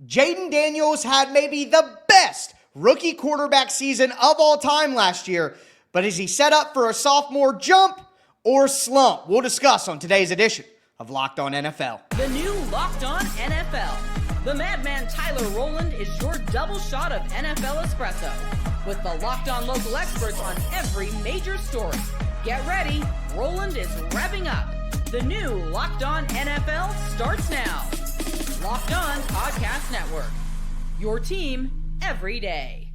Jayden Daniels had maybe the best rookie quarterback season of all time last year, but is he set up for a sophomore jump or slump? We'll discuss on today's edition of Locked On NFL. The new Locked On NFL. The madman Tyler Rowland is your double shot of NFL espresso with the Locked On local experts on every major story. Get ready, Rowland is revving up. The new Locked On NFL starts now. Locked On Podcast Network. Your team every day.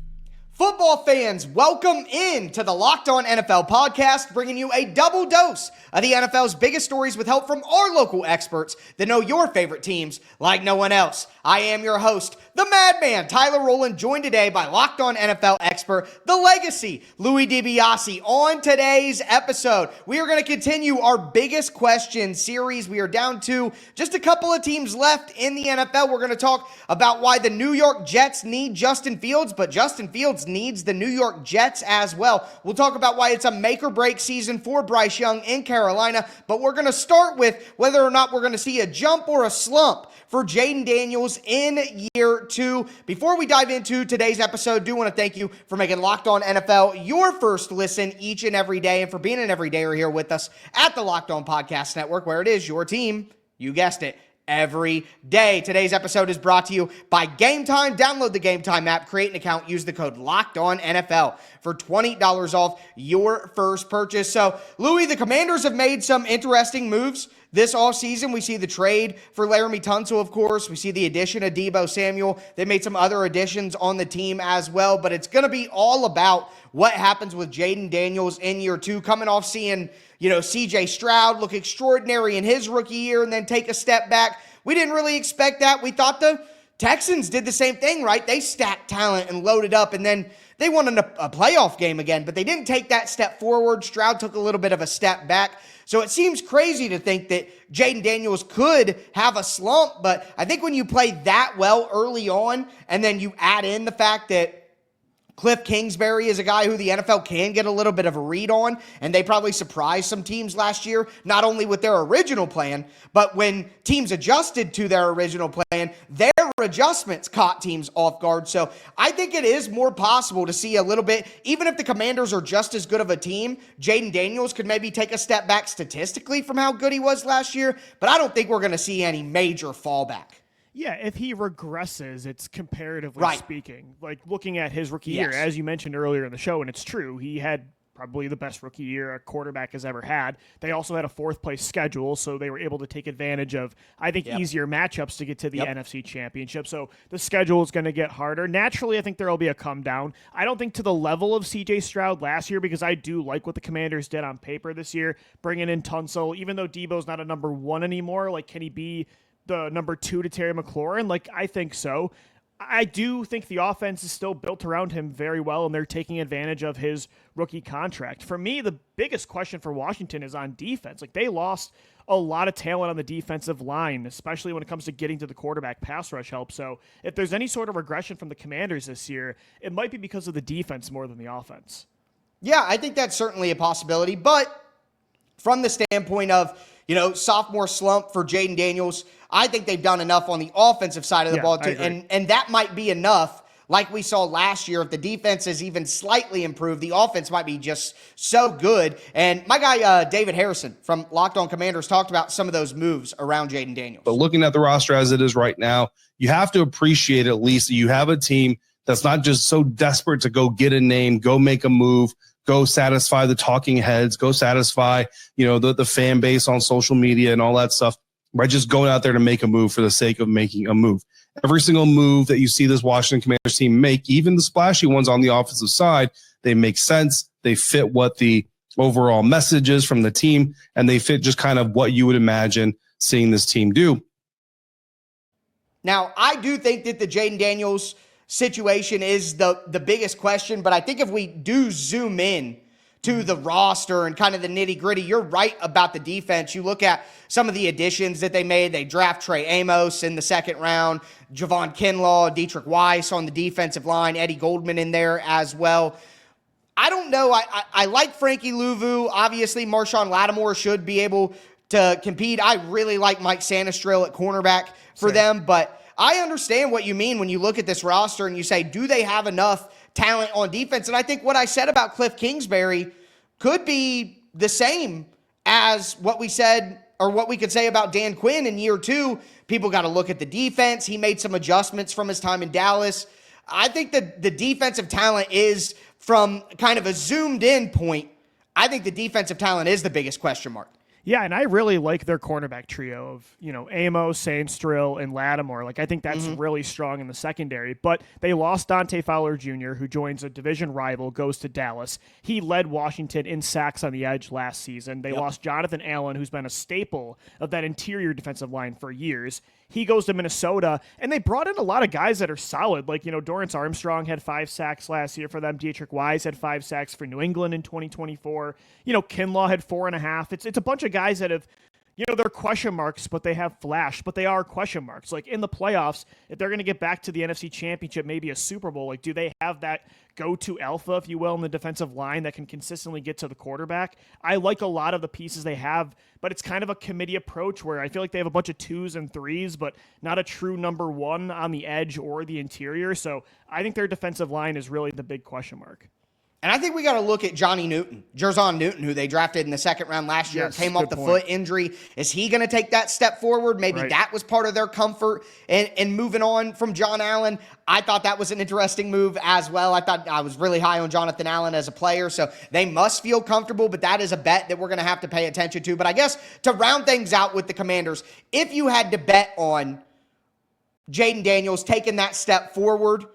Football fans, welcome in to the Locked On NFL podcast, bringing you a double dose of the NFL's biggest stories with help from our local experts that know your favorite teams like no one else. I am your host, the madman, Tyler Rowland, joined today by Locked On NFL expert, the legacy, Louis DiBiase. On today's episode, we are going to continue our biggest question series. We are down to just a couple of teams left in the NFL. We're going to talk about why the New York Jets need Justin Fields, but Justin Fields needs the New York Jets as well. We'll talk about why it's a make or break season for Bryce Young in Carolina, but we're going to start with whether or not we're going to see a jump or a slump for Jayden Daniels in year two. Before we dive into today's episode, do want to thank you for making Locked On NFL your first listen each and every day, and for being an everydayer here with us at the Locked On Podcast Network, where it is your team, you guessed it, every day. Today's episode is brought to you by Game Time. Download the Game Time app, create an account, use the code LOCKEDONNFL for $20 off your first purchase. So, Louis, the Commanders have made some interesting moves this offseason. We see the trade for Laramie Tunsil, of course. We see the addition of Deebo Samuel. They made some other additions on the team as well, but it's going to be all about what happens with Jayden Daniels in year two, coming off seeing C.J. Stroud look extraordinary in his rookie year and then take a step back. We didn't really expect that. We thought the Texans did the same thing, right? They stacked talent and loaded up, and then they won a playoff game again, but they didn't take that step forward. Stroud took a little bit of a step back. So it seems crazy to think that Jayden Daniels could have a slump, but I think when you play that well early on, and then you add in the fact that Cliff Kingsbury is a guy who the NFL can get a little bit of a read on, and they probably surprised some teams last year, not only with their original plan, but when teams adjusted to their original plan, their adjustments caught teams off guard. So I think it is more possible to see a little bit, even if the Commanders are just as good of a team, Jayden Daniels could maybe take a step back statistically from how good he was last year, but I don't think we're going to see any major fallback. Yeah, if he regresses, it's comparatively speaking. Like looking at his rookie year, as you mentioned earlier in the show, and it's true, he had probably the best rookie year a quarterback has ever had. They also had a fourth-place schedule, so they were able to take advantage of, I think, easier matchups to get to the NFC Championship. So the schedule is going to get harder. Naturally, I think there will be a come down. I don't think to the level of C.J. Stroud last year, because I do like what the Commanders did on paper this year, bringing in Tunsil. Even though Deebo's not a number one anymore, like, can he be the number two to Terry McLaurin? Like, I think so. I do think the offense is still built around him very well, and they're taking advantage of his rookie contract. For me, the biggest question for Washington is on defense. Like, they lost a lot of talent on the defensive line, especially when it comes to getting to the quarterback pass rush help. So if there's any sort of regression from the Commanders this year, it might be because of the defense more than the offense. Yeah, I think that's certainly a possibility, but from the standpoint of, sophomore slump for Jayden Daniels, I think they've done enough on the offensive side of the ball, and that might be enough. Like we saw last year, if the defense is even slightly improved, the offense might be just so good. And my guy, David Harrison from Locked On Commanders, talked about some of those moves around Jayden Daniels. But looking at the roster as it is right now, you have to appreciate at least that you have a team that's not just so desperate to go get a name, go make a move, go satisfy the talking heads, go satisfy, the fan base on social media and all that stuff by just going out there to make a move for the sake of making a move. Every single move that you see this Washington Commanders team make, even the splashy ones on the offensive side, they make sense. They fit what the overall message is from the team, and they fit just kind of what you would imagine seeing this team do. Now, I do think that the Jayden Daniels situation is the biggest question, but I think if we do zoom in to the roster and kind of the nitty-gritty, you're right about the defense. You look at some of the additions that they made. They draft Trey Amos in the second round, Javon Kinlaw, Dietrich Weiss on the defensive line, Eddie Goldman in there as well. I don't know. I like Frankie Louvu. Obviously, Marshawn Lattimore should be able to compete. I really like Mike Sanistrell at cornerback for them, but I understand what you mean when you look at this roster and you say, do they have enough talent on defense? And I think what I said about Cliff Kingsbury could be the same as what we said, or what we could say about Dan Quinn in year 2. People got to look at the defense. He made some adjustments from his time in Dallas. I think that the defensive talent is, from kind of a zoomed in point, I think the defensive talent is the biggest question mark. Yeah, and I really like their cornerback trio of, Amos, Sandstrill, and Lattimore. Like, I think that's really strong in the secondary. But they lost Dante Fowler Jr., who joins a division rival, goes to Dallas. He led Washington in sacks on the edge last season. They lost Jonathan Allen, who's been a staple of that interior defensive line for years. He goes to Minnesota, and they brought in a lot of guys that are solid. Like, Dorrance Armstrong had 5 sacks last year for them. Dietrich Wise had 5 sacks for New England in 2024. Kinlaw had 4.5. It's a bunch of guys that have, they're question marks, but they have flash, but they are question marks. Like, in the playoffs, if they're going to get back to the NFC Championship, maybe a Super Bowl, like, do they have that go-to alpha, if you will, in the defensive line that can consistently get to the quarterback? I like a lot of the pieces they have, but it's kind of a committee approach where I feel like they have a bunch of 2s and 3s, but not a true number 1 on the edge or the interior. So I think their defensive line is really the big question mark. And I think we got to look at Jerzon Newton, who they drafted in the 2nd round last year, came off the foot injury. Is he going to take that step forward? Maybe that was part of their comfort in moving on from John Allen. I thought that was an interesting move as well. I thought I was really high on Jonathan Allen as a player, so they must feel comfortable, but that is a bet that we're going to have to pay attention to. But I guess to round things out with the Commanders, if you had to bet on Jayden Daniels taking that step forward,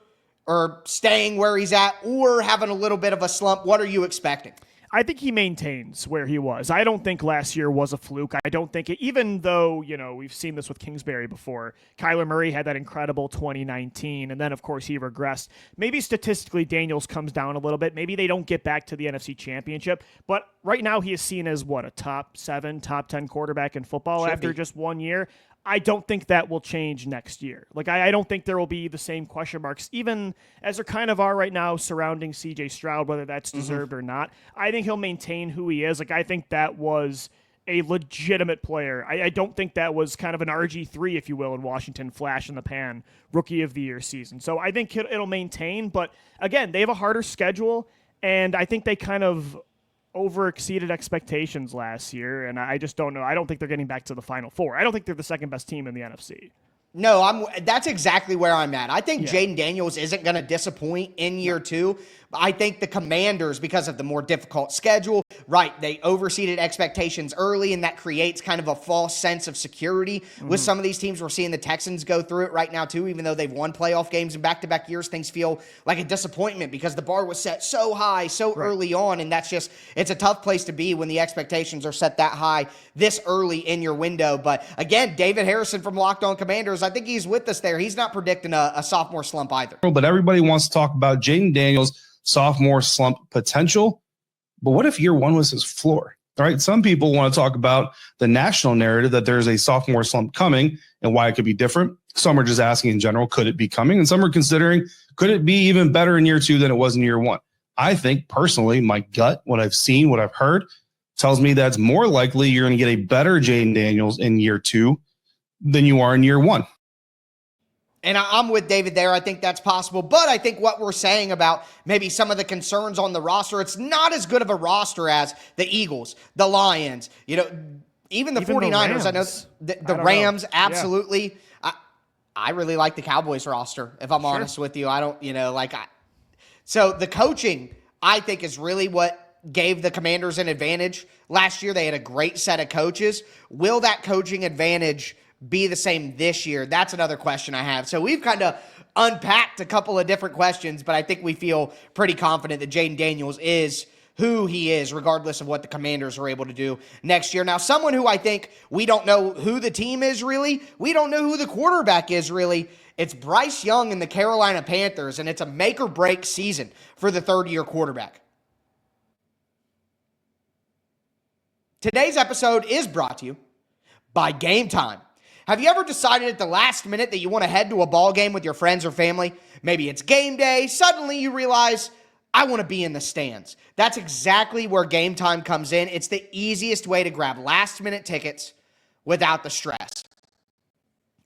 or staying where he's at, or having a little bit of a slump, what are you expecting? I think he maintains where he was. I don't think last year was a fluke. I don't think it, even though, we've seen this with Kingsbury before. Kyler Murray had that incredible 2019, and then, of course, he regressed. Maybe statistically, Daniels comes down a little bit. Maybe they don't get back to the NFC Championship, but right now he is seen as, a top 7, top 10 quarterback in football after just 1 year. I don't think that will change next year. Like, I don't think there will be the same question marks, even as there kind of are right now surrounding C.J. Stroud, whether that's deserved or not. I think he'll maintain who he is. Like, I think that was a legitimate player. I don't think that was kind of an RG3, if you will, in Washington, flash in the pan, rookie of the year season. So I think it'll maintain. But, again, they have a harder schedule, and I think they kind of over-exceeded expectations last year, and I just don't know. I don't think they're getting back to the Final Four. I don't think they're the second best team in the NFC. No, that's exactly where I'm at. I think Jayden Daniels isn't going to disappoint in year 2. I think the Commanders, because of the more difficult schedule, they overseeded expectations early, and that creates kind of a false sense of security with some of these teams. We're seeing the Texans go through it right now, too. Even though they've won playoff games in back-to-back years, things feel like a disappointment because the bar was set so high so early on, and it's a tough place to be when the expectations are set that high this early in your window. But, again, David Harrison from Locked On Commanders, I think he's with us there. He's not predicting a sophomore slump either. But everybody wants to talk about Jayden Daniels' sophomore slump potential. But what if year 1 was his floor? All right. Some people want to talk about the national narrative that there's a sophomore slump coming and why it could be different. Some are just asking in general, could it be coming? And some are considering, could it be even better in year 2 than it was in year 1? I think personally, my gut, what I've seen, what I've heard, tells me that's more likely you're going to get a better Jayden Daniels in year 2 than you are in year 1. And I'm with David there. I think that's possible. But I think what we're saying about maybe some of the concerns on the roster, it's not as good of a roster as the Eagles, the Lions, even the 49ers. I know the Rams, absolutely. Yeah. I really like the Cowboys roster, if I'm honest with you. I don't, So the coaching, I think, is really what gave the Commanders an advantage. Last year, they had a great set of coaches. Will that coaching advantage be the same this year? That's another question I have. So we've kind of unpacked a couple of different questions, but I think we feel pretty confident that Jayden Daniels is who he is, regardless of what the Commanders are able to do next year. Now, someone who I think we don't know who the team is really, we don't know who the quarterback is really, it's Bryce Young and the Carolina Panthers, and it's a make-or-break season for the third-year quarterback. Today's episode is brought to you by Game Time. Have you ever decided at the last minute that you want to head to a ball game with your friends or family? Maybe it's game day. Suddenly you realize, I want to be in the stands. That's exactly where Game Time comes in. It's the easiest way to grab last-minute tickets without the stress.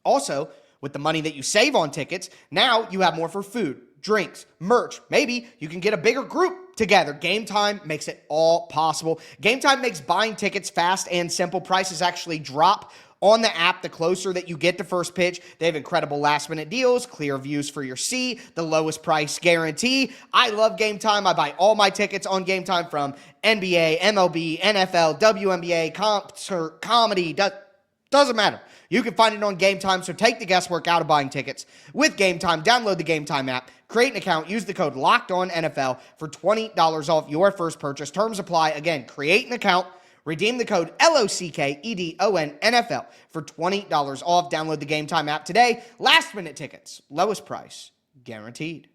Also, With the money that you save on tickets, now you have more for food, drinks, merch. Maybe you can get a bigger group together. Game Time makes it all possible. Game Time makes buying tickets fast and simple. Prices actually drop on the app the closer that you get to first pitch. They have incredible last-minute deals, clear views for your seat, the lowest price guarantee. I love Game Time. I buy all my tickets on Game Time from NBA, MLB, NFL, WNBA, concert, comedy. Doesn't matter. You can find it on Game Time, so take the guesswork out of buying tickets. With Game Time, download the Game Time app, create an account, use the code LOCKEDONNFL for $20 off your first purchase. Terms apply. Again, create an account, redeem the code LOCKEDONNFL for $20 off. Download the Game Time app today. Last minute tickets, lowest price, guaranteed.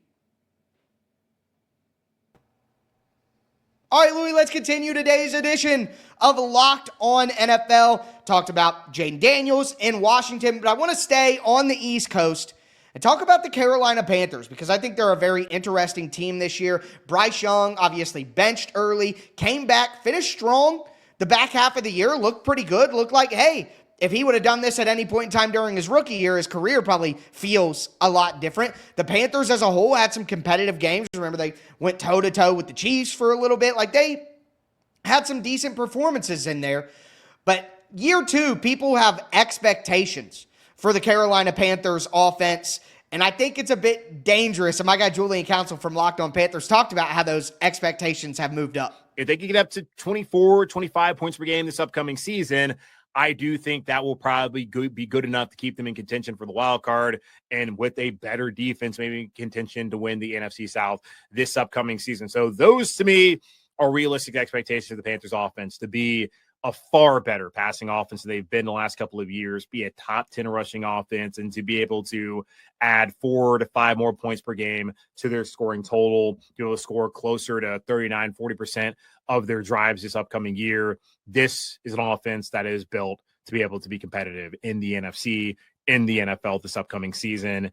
All right, Louis, let's continue today's edition of Locked On NFL. Talked about Jayden Daniels in Washington, but I want to stay on the East Coast and talk about the Carolina Panthers because I think they're a very interesting team this year. Bryce Young, obviously benched early, came back, finished strong. The back half of the year looked pretty good. Looked like, hey, if he would have done this at any point in time during his rookie year, his career probably feels a lot different. The Panthers as a whole had some competitive games. Remember, they went toe-to-toe with the Chiefs for a little bit. Like, they had some decent performances in there. But year two, people have expectations for the Carolina Panthers offense, and I think it's a bit dangerous. And my guy Julian Council from Locked On Panthers talked about how those expectations have moved up. If they can get up to 24, 25 points per game this upcoming season, I do think that will probably be good enough to keep them in contention for the wild card, and with a better defense, maybe in contention to win the NFC South this upcoming season. So those, to me, are realistic expectations of the Panthers offense to be a far better passing offense than they've been the last couple of years, be a top 10 rushing offense, and to be able to add 4 to 5 more points per game to their scoring total, be able to score closer to 39, 40% of their drives this upcoming year. This is an offense that is built to be able to be competitive in the NFC, in the NFL this upcoming season.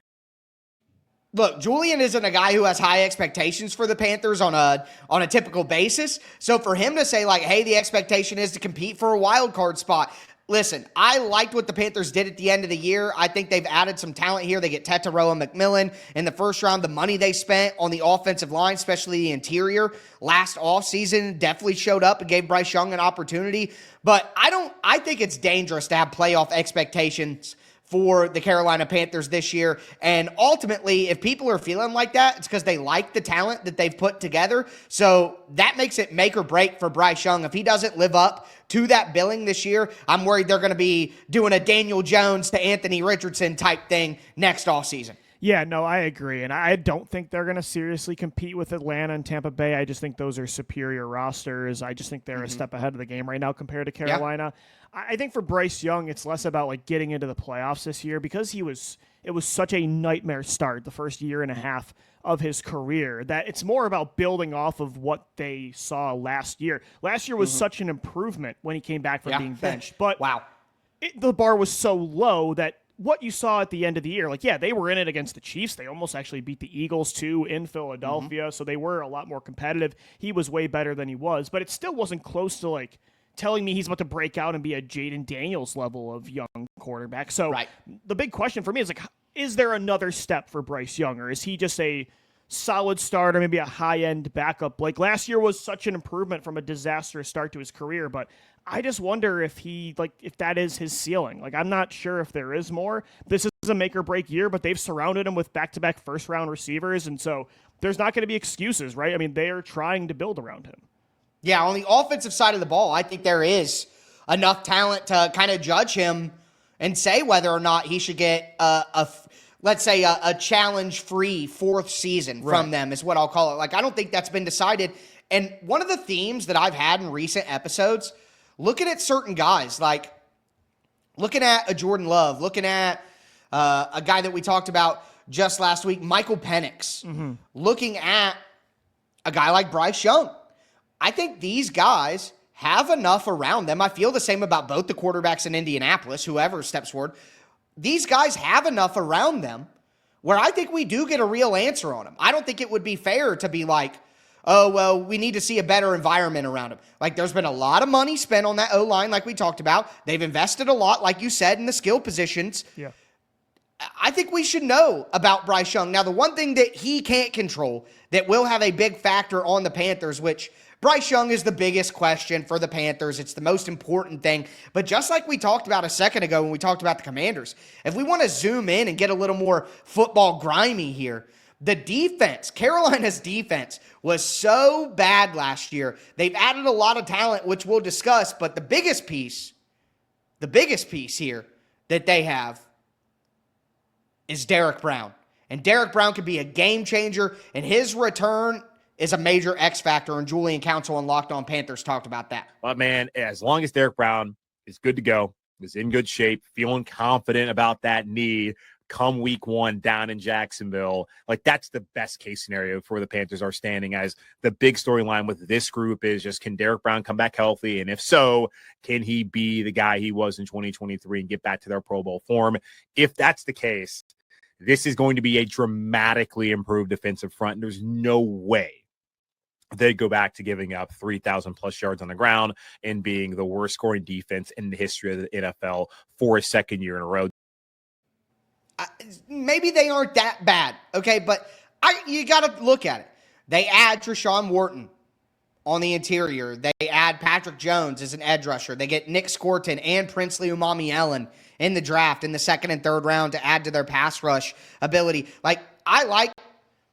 Look, Julian isn't a guy who has high expectations for the Panthers on a typical basis. So for him to say, like, hey, the expectation is to compete for a wild card spot. Listen, I liked what the Panthers did at the end of the year. I think they've added some talent here. They get Tetairoa McMillan in the first round. The money they spent on the offensive line, especially the interior, last offseason definitely showed up and gave Bryce Young an opportunity. But I think it's dangerous to have playoff expectations for the Carolina Panthers this year. And ultimately, if people are feeling like that, it's because they like the talent that they've put together. So that makes it make or break for Bryce Young. If he doesn't live up to that billing this year, I'm worried they're going to be doing a Daniel Jones to Anthony Richardson type thing next offseason. Yeah, no, I agree. And I don't think they're going to seriously compete with Atlanta and Tampa Bay. I just think those are superior rosters. I just think they're a step ahead of the game right now compared to Carolina. Yeah. I think for Bryce Young, it's less about like getting into the playoffs this year because it was such a nightmare start the first year and a half of his career that it's more about building off of what they saw last year. Last year was such an improvement when he came back from being benched. But wow, the bar was so low that what you saw at the end of the year, like, yeah, they were in it against the Chiefs. They almost actually beat the Eagles, too, in Philadelphia, so they were a lot more competitive. He was way better than he was, but it still wasn't close to, like, telling me he's about to break out and be a Jayden Daniels level of young quarterback. So the big question for me is, like, is there another step for Bryce Young, or is he just a solid starter, maybe a high-end backup? Like, last year was such an improvement from a disastrous start to his career, but I just wonder if if that is his ceiling. Like, I'm not sure if there is more. This is a make or break year, but they've surrounded him with back-to-back first-round receivers, and so there's not going to be excuses, right? I mean, they are trying to build around him. Yeah, on the offensive side of the ball, I think there is enough talent to kind of judge him and say whether or not he should get let's say a challenge-free fourth season from them is what I'll call it. Like, I don't think that's been decided. And one of the themes that I've had in recent episodes, looking at certain guys, like looking at a Jordan Love, looking at a guy that we talked about just last week, Michael Penix, looking at a guy like Bryce Young. I think these guys have enough around them. I feel the same about both the quarterbacks in Indianapolis, whoever steps forward. These guys have enough around them where I think we do get a real answer on them. I don't think it would be fair to be like, oh, well, we need to see a better environment around him. Like, there's been a lot of money spent on that O-line like we talked about. They've invested a lot, like you said, in the skill positions. Yeah. I think we should know about Bryce Young. Now, the one thing that he can't control that will have a big factor on the Panthers, which Bryce Young is the biggest question for the Panthers. It's the most important thing. But just like we talked about a second ago when we talked about the Commanders, if we want to zoom in and get a little more football grimy here, the defense, Carolina's defense, was so bad last year. They've added a lot of talent, which we'll discuss, but the biggest piece here that they have is Derrick Brown. And Derrick Brown could be a game changer, and his return is a major X factor, and Julian Council on Locked On Panthers talked about that. But, man, as long as Derrick Brown is good to go, is in good shape, feeling confident about that knee come week 1 down in Jacksonville, like that's the best case scenario for the Panthers are standing as the big storyline with this group is just, can Derrick Brown come back healthy? And if so, can he be the guy he was in 2023 and get back to their Pro Bowl form? If that's the case, this is going to be a dramatically improved defensive front. There's no way they go back to giving up 3,000 plus yards on the ground and being the worst scoring defense in the history of the NFL for a second year in a row. Maybe they aren't that bad, okay? But you got to look at it. They add Treshaun Wharton on the interior. They add Patrick Jones as an edge rusher. They get Nick Scorton and Princely Umami-Ellen in the draft in the second and third round to add to their pass rush ability. Like, I like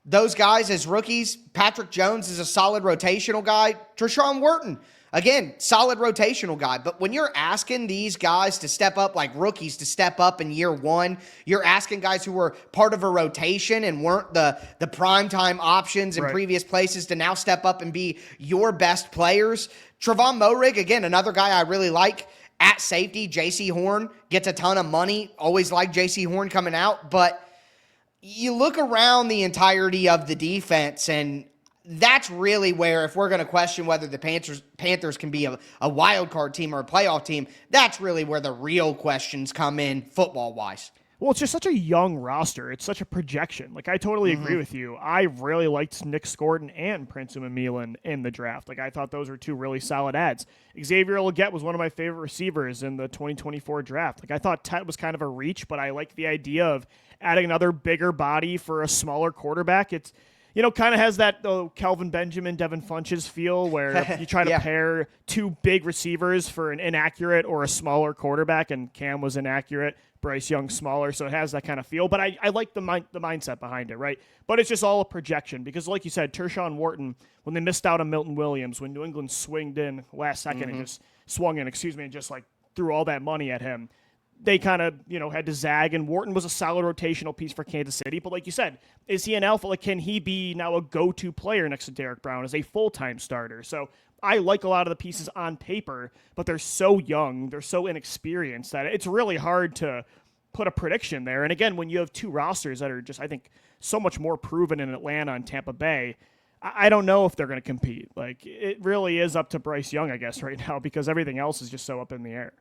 those guys as rookies. Patrick Jones is a solid rotational guy. Treshaun Wharton, again, solid rotational guy. But when you're asking these guys to step up, like rookies to step up in year 1, you're asking guys who were part of a rotation and weren't the primetime options in previous places to now step up and be your best players. Trevon Moehrig, again, another guy I really like at safety. J.C. Horn gets a ton of money. Always like J.C. Horn coming out. But you look around the entirety of the defense, and that's really where, if we're going to question whether the Panthers can be a wild card team or a playoff team, that's really where the real questions come in football-wise. Well, it's just such a young roster. It's such a projection. Like, I totally agree with you. I really liked Nick Scorton and Prince Umami-Ellen in the draft. Like, I thought those were 2 really solid ads. Xavier Legette was one of my favorite receivers in the 2024 draft. Like, I thought Tet was kind of a reach, but I like the idea of adding another bigger body for a smaller quarterback. It's, kind of has that Kelvin Benjamin, Devin Funches feel where you try to pair 2 big receivers for an inaccurate or a smaller quarterback, and Cam was inaccurate. Bryce Young smaller, so it has that kind of feel. But I like the mindset behind it, right? But it's just all a projection because, like you said, Treshaun Wharton, when they missed out on Milton Williams, when New England swinged in last second and just and just like threw all that money at him, they kind of, had to zag, and Wharton was a solid rotational piece for Kansas City. But like you said, is he an alpha? Like, can he be now a go-to player next to Derrick Brown as a full-time starter? So I like a lot of the pieces on paper, but they're so young, they're so inexperienced that it's really hard to put a prediction there. And again, when you have 2 rosters that are just, I think, so much more proven in Atlanta and Tampa Bay, I don't know if they're going to compete. Like, it really is up to Bryce Young, I guess, right now, because everything else is just so up in the air.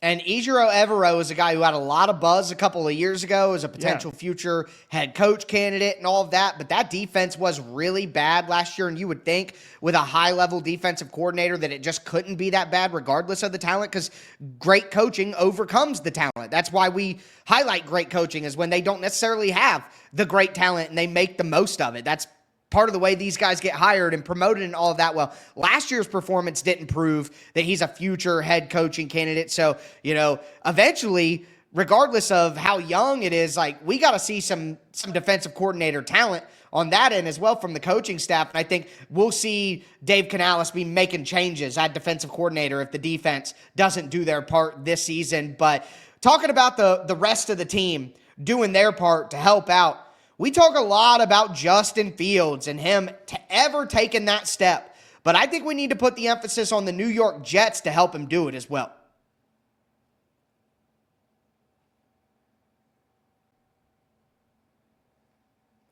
And Ejiro Evero is a guy who had a lot of buzz a couple of years ago as a potential future head coach candidate and all of that. But that defense was really bad last year. And you would think with a high-level defensive coordinator that it just couldn't be that bad regardless of the talent, because great coaching overcomes the talent. That's why we highlight great coaching, is when they don't necessarily have the great talent and they make the most of it. That's part of the way these guys get hired and promoted and all of that. Well, last year's performance didn't prove that he's a future head coaching candidate. So, eventually, regardless of how young it is, like, we got to see some defensive coordinator talent on that end as well from the coaching staff. And I think we'll see Dave Canales be making changes at defensive coordinator if the defense doesn't do their part this season. But talking about the rest of the team doing their part to help out, we talk a lot about Justin Fields and him ever taking that step, but I think we need to put the emphasis on the New York Jets to help him do it as well.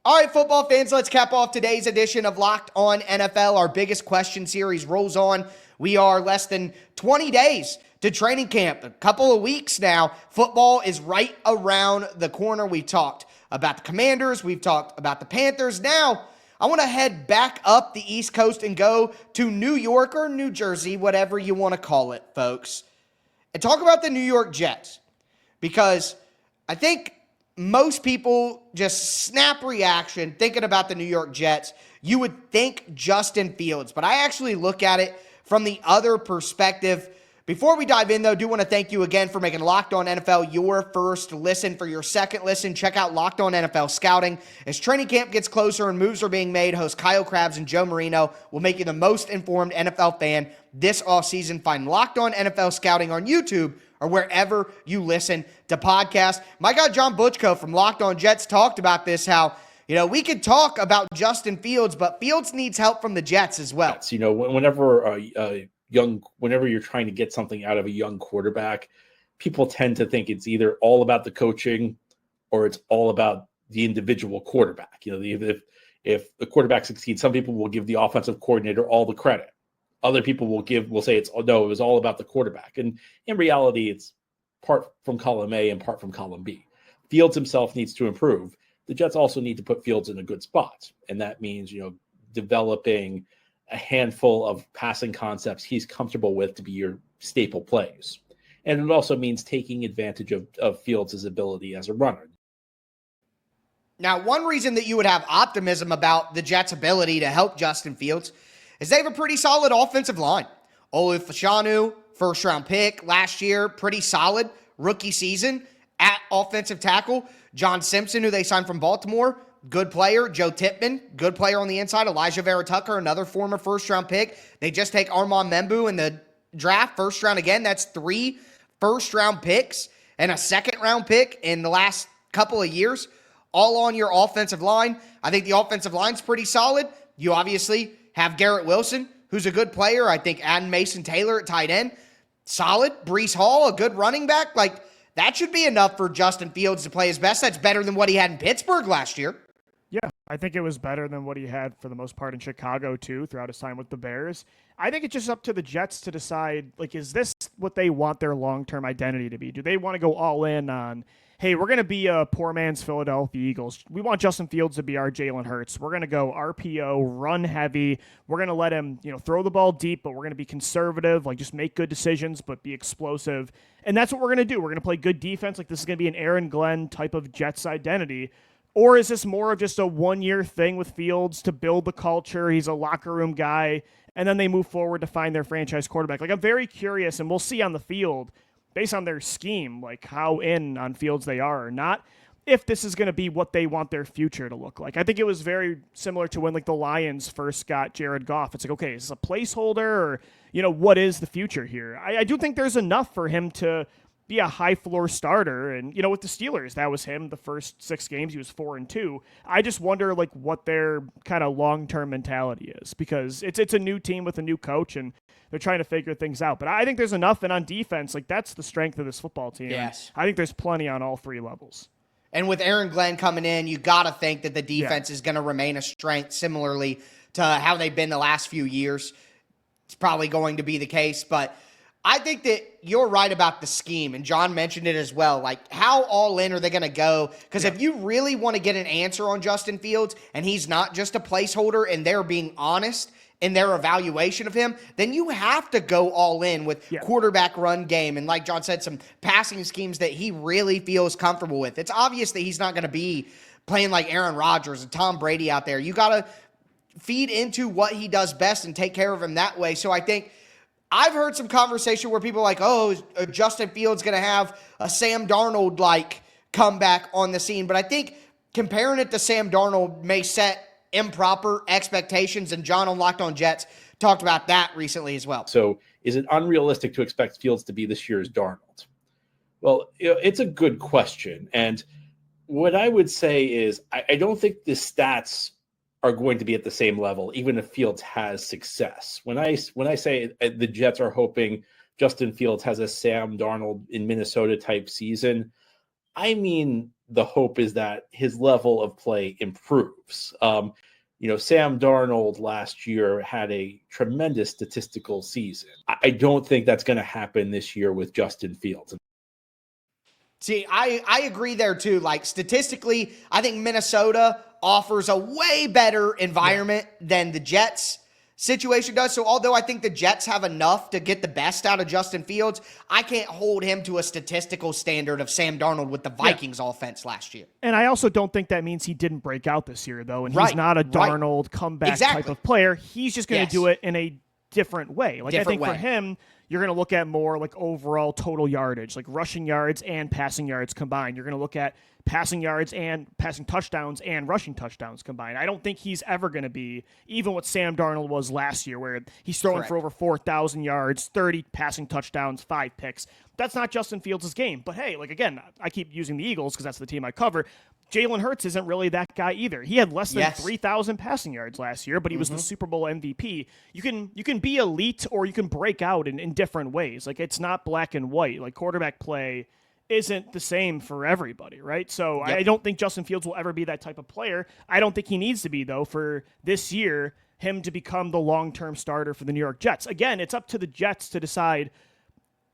All right, football fans, let's cap off today's edition of Locked On NFL. Our biggest question series rolls on. We are less than 20 days to training camp, a couple of weeks now. Football is right around the corner. We talked about the Commanders. We've talked about the Panthers. Now, I want to head back up the East Coast and go to New York or New Jersey, whatever you want to call it, folks, and talk about the New York Jets. Because I think most people just snap reaction thinking about the New York Jets, you would think Justin Fields, but I actually look at it from the other perspective. Before we dive in, though, I do want to thank you again for making Locked On NFL your first listen. For your second listen, check out Locked On NFL Scouting. As training camp gets closer and moves are being made, host Kyle Krabs and Joe Marino will make you the most informed NFL fan this offseason. Find Locked On NFL Scouting on YouTube or wherever you listen to podcasts. My guy John Butchko from Locked On Jets talked about this, how we could talk about Justin Fields, but Fields needs help from the Jets as well. Whenever you're trying to get something out of a young quarterback, people tend to think it's either all about the coaching or it's all about the individual quarterback. If the quarterback succeeds, some people will give the offensive coordinator all the credit. Other people will say it was all about the quarterback. And in reality, it's part from column A and part from column B. Fields himself needs to improve. The Jets also need to put Fields in a good spot. And that means, developing a handful of passing concepts he's comfortable with to be your staple plays. And it also means taking advantage of Fields' ability as a runner. Now, one reason that you would have optimism about the Jets' ability to help Justin Fields is they have a pretty solid offensive line. Olu Fashanu, first-round pick last year, pretty solid rookie season at offensive tackle. John Simpson, who they signed from Baltimore, good player. Joe Tippmann, good player on the inside. Elijah Vera Tucker, another former first-round pick. They just take Armand Membu in the draft, first round again. That's 3 first-round picks and a second-round pick in the last couple of years, all on your offensive line. I think the offensive line's pretty solid. You obviously have Garrett Wilson, who's a good player. I think adding Mason Taylor at tight end, solid. Breece Hall, a good running back. That should be enough for Justin Fields to play his best. That's better than what he had in Pittsburgh last year. Yeah, I think it was better than what he had for the most part in Chicago, too, throughout his time with the Bears. I think it's just up to the Jets to decide, is this what they want their long-term identity to be? Do they want to go all in on, hey, we're going to be a poor man's Philadelphia Eagles. We want Justin Fields to be our Jalen Hurts. We're going to go RPO, run heavy. We're going to let him, throw the ball deep, but we're going to be conservative, just make good decisions, but be explosive. And that's what we're going to do. We're going to play good defense. This is going to be an Aaron Glenn type of Jets identity. Or is this more of just a one-year thing with Fields to build the culture? He's a locker room guy, and then they move forward to find their franchise quarterback. I'm very curious, and we'll see on the field, based on their scheme, how in on Fields they are or not, if this is going to be what they want their future to look like. I think it was very similar to when the Lions first got Jared Goff. It's okay, is this a placeholder or, what is the future here? I do think there's enough for him to be a high floor starter. And, with the Steelers, that was him the first 6 games. He was 4-2. I just wonder what their kind of long-term mentality is, because it's a new team with a new coach and they're trying to figure things out. But I think there's enough. And on defense, that's the strength of this football team. Yes. I think there's plenty on all 3 levels. And with Aaron Glenn coming in, you got to think that the defense is going to remain a strength similarly to how they've been the last few years. It's probably going to be the case, but I think that you're right about the scheme, and John mentioned it as well. How all in are they going to go? Because if you really want to get an answer on Justin Fields, and he's not just a placeholder, and they're being honest in their evaluation of him, then you have to go all in with quarterback run game. And like John said, some passing schemes that he really feels comfortable with. It's obvious that he's not going to be playing like Aaron Rodgers and Tom Brady out there. You got to feed into what he does best and take care of him that way. So I think I've heard some conversation where people are Justin Fields going to have a Sam Darnold-like comeback on the scene. But I think comparing it to Sam Darnold may set improper expectations, and John on Locked On Jets talked about that recently as well. So is it unrealistic to expect Fields to be this year's Darnold? Well, it's a good question. And what I would say is I don't think the stats are going to be at the same level, even if Fields has success. When I say the Jets are hoping Justin Fields has a Sam Darnold in Minnesota type season, I mean the hope is that his level of play improves. Sam Darnold last year had a tremendous statistical season. I don't think that's going to happen this year with Justin Fields. See, I agree there too. Statistically, I think Minnesota offers a way better environment than the Jets. situation does. So although I think the Jets have enough to get the best out of Justin Fields, I can't hold him to a statistical standard of Sam Darnold with the Vikings offense last year. And I also don't think that means he didn't break out this year, though. And he's not a Darnold comeback type of player. He's just going to do it in a different way. Like, I think for him, you're going to look at more like overall total yardage, like rushing yards and passing yards combined. You're going to look at passing yards and passing touchdowns and rushing touchdowns combined. I don't think he's ever going to be even what Sam Darnold was last year, where he's throwing for over 4,000 yards, 30 passing touchdowns, 5 picks. That's not Justin Fields' game. But hey, like, again, I keep using the Eagles because that's the team I cover. Jalen Hurts isn't really that guy either. He had less than 3,000 passing yards last year, but he was the Super Bowl MVP. You can be elite or you can break out in different ways. Like, it's not black and white. Like, quarterback play isn't the same for everybody, right? So I don't think Justin Fields will ever be that type of player. I don't think he needs to be, though, for this year, him to become the long-term starter for the New York Jets. Again, it's up to the Jets to decide,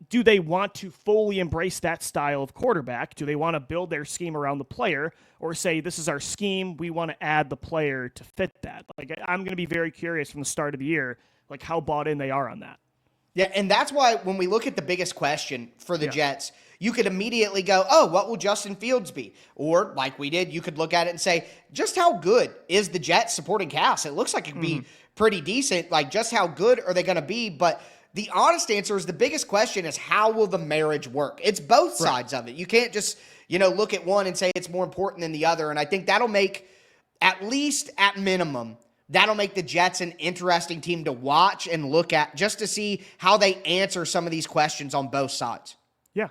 do they want to fully embrace that style of quarterback? Do they want to build their scheme around the player, or say, this is our scheme, we want to add the player to fit that? Like, I'm going to be very curious from the start of the year, like, how bought in they are on that. Yeah, and that's why when we look at the biggest question for the Jets, you could immediately go, oh, what will Justin Fields be? Or, like we did, you could look at it and say, just how good is the Jets supporting cast? It looks like it could be pretty decent. Like, just how good are they going to be? But the honest answer is the biggest question is, how will the marriage work? It's both sides of it. You can't just, look at one and say it's more important than the other. And I think that'll make, at least at minimum, that'll make the Jets an interesting team to watch and look at, just to see how they answer some of these questions on both sides. Yeah.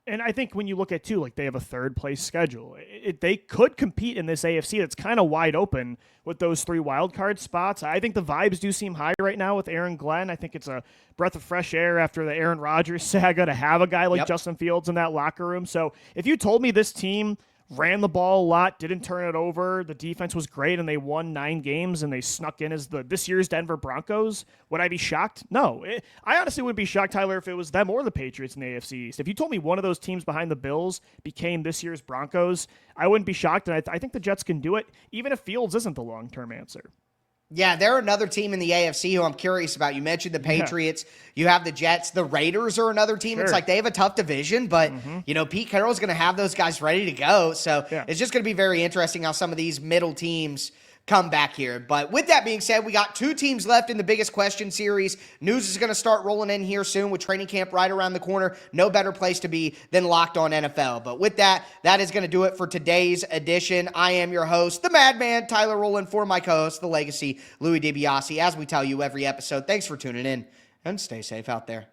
And I think when you look at, too, like, they have a third-place schedule. They could compete in this AFC that's kind of wide open with those 3 wildcard spots. I think the vibes do seem high right now with Aaron Glenn. I think it's a breath of fresh air after the Aaron Rodgers saga to have a guy like Justin Fields in that locker room. So if you told me this team ran the ball a lot, didn't turn it over, the defense was great, and they won 9 games, and they snuck in as this year's Denver Broncos, would I be shocked? No. I honestly wouldn't be shocked, Tyler, if it was them or the Patriots in the AFC East. If you told me one of those teams behind the Bills became this year's Broncos, I wouldn't be shocked, and I think the Jets can do it, even if Fields isn't the long-term answer. Yeah, they're another team in the AFC who I'm curious about. You mentioned the Patriots. You have the Jets. The Raiders are another team. It's like they have a tough division, but, Pete Carroll's going to have those guys ready to go. So it's just going to be very interesting how some of these middle teams come back here. But with that being said, we got 2 teams left in the biggest question series. News is going to start rolling in here soon with training camp right around the corner. No better place to be than Locked On NFL. But with that, that is going to do it for today's edition. I am your host, the Madman, Tyler Rowland, for my co-host, the Legacy, Louis DiBiase. As we tell you every episode, thanks for tuning in, and stay safe out there.